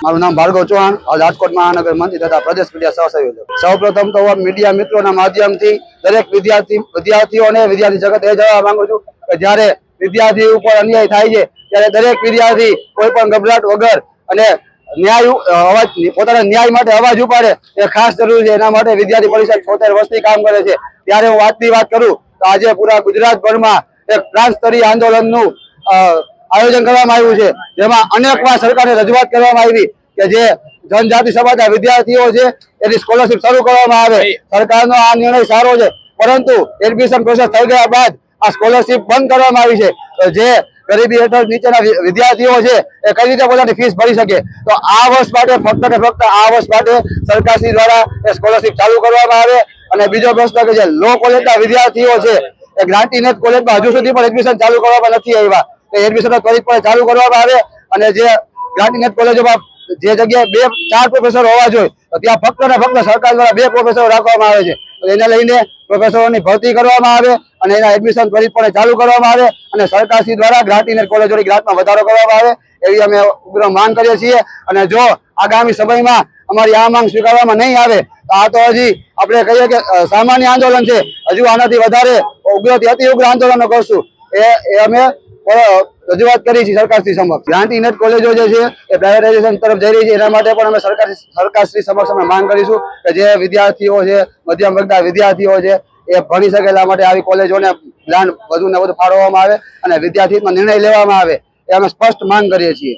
મારું નામ ભાર્ગવ ચૌહાણ, રાજકોટ મહાનગર મંત્રી તથા પ્રદેશ મીડિયા સહસંયોજક। સૌપ્રથમ તો મીડિયા મિત્રોના માધ્યમથી દરેક વિદ્યાર્થીઓને વિદ્યાર્થી જગત એ જણાવવા માંગુ છું કે જ્યારે વિદ્યાર્થી ઉપર અન્યાય થાય છે ત્યારે દરેક વિદ્યાર્થી કોઈ પણ ગભરાટ વગર અને પોતાના ન્યાય માટે અવાજ ઉપાડે એ ખાસ જરૂરી છે। એના માટે વિદ્યાર્થી પરિષદ 76 વર્ષથી કામ કરે છે। ત્યારે હું વાત કરું તો આજે પૂરા ગુજરાતભરમાં એક પ્રાંત સ્તરીય આંદોલનનું આયોજન કરવામાં આવ્યું છે, જેમાં અનેકવાર સરકારને રજૂઆત કરવામાં આવી કે જે જનજાતિ સમાજના વિદ્યાર્થીઓ છે એની સ્કોલરશીપ શરૂ કરવામાં આવે। સરકારનો આ નિર્ણય સારો છે, પરંતુ એડમિશન પ્રોસેસ થઈ ગયા બાદ આ સ્કોલરશીપ બંધ કરવામાં આવી છે। જે ગરીબી હેઠળ નીચેના વિદ્યાર્થીઓ છે એ કઈ રીતે પોતાની ફીસ ભરી શકે? તો આ વર્ષ માટે ફક્ત ને ફક્ત આ વર્ષ માટે સરકારશ્રી દ્વારા એ સ્કોલરશીપ ચાલુ કરવામાં આવે। અને બીજો પ્રશ્ન કે જે લો કોલેજના વિદ્યાર્થીઓ છે એ ગ્રાન્ટીનેટ કોલેજમાં હજુ સુધી પણ એડમિશન ચાલુ કરવામાં નથી આવ્યા, એડમિશન ત્વરિતપણે ચાલુ કરવામાં આવે। અને જે ગ્રાન્ટીનેટ કોલેજોમાં જે જગ્યાએ 2-4 પ્રોફેસર હોવા જોઈએ ત્યાં ફક્ત ને ફક્ત સરકાર દ્વારા 2 પ્રોફેસરો રાખવામાં આવે છે। એને લઈને પ્રોફેસરોની ભરતી કરવામાં આવે અને એના એડમિશન ત્વરિતપણે ચાલુ કરવામાં આવે અને સરકારશ્રી દ્વારા ગ્રાન્ટીનેટ કોલેજોની ગ્રાન્ટમાં વધારો કરવામાં આવે એવી અમે ઉગ્ર માંગ કરીએ છીએ। અને જો આગામી સમયમાં અમારી આ માંગ સ્વીકારવામાં નહીં આવે તો આ તો હજી આપણે કહીએ કે સામાન્ય આંદોલન છે, હજુ આનાથી વધારે ઉગ્રથી અતિ ઉગ્ર આંદોલનો કરશું એ અમે રજૂઆત કરી છે સરકારશ્રી સમક્ષ। ગ્રાન્ટીનેટ કોલેજો જે છે એ પ્રાઇવેટાઇઝેશન તરફ જઈ રહી છે, એના માટે પણ અમે સરકારશ્રી સમક્ષ અમે માંગ કરીશું કે જે વિદ્યાર્થીઓ છે, મધ્યમ વર્ગના વિદ્યાર્થીઓ છે એ ભણી શકે એટલા માટે આવી કોલેજોને જ્ઞાન વધુ ને વધુ ફાળવવામાં આવે અને વિદ્યાર્થીમાં નિર્ણય લેવામાં આવે એ અમે સ્પષ્ટ માંગ કરીએ છીએ।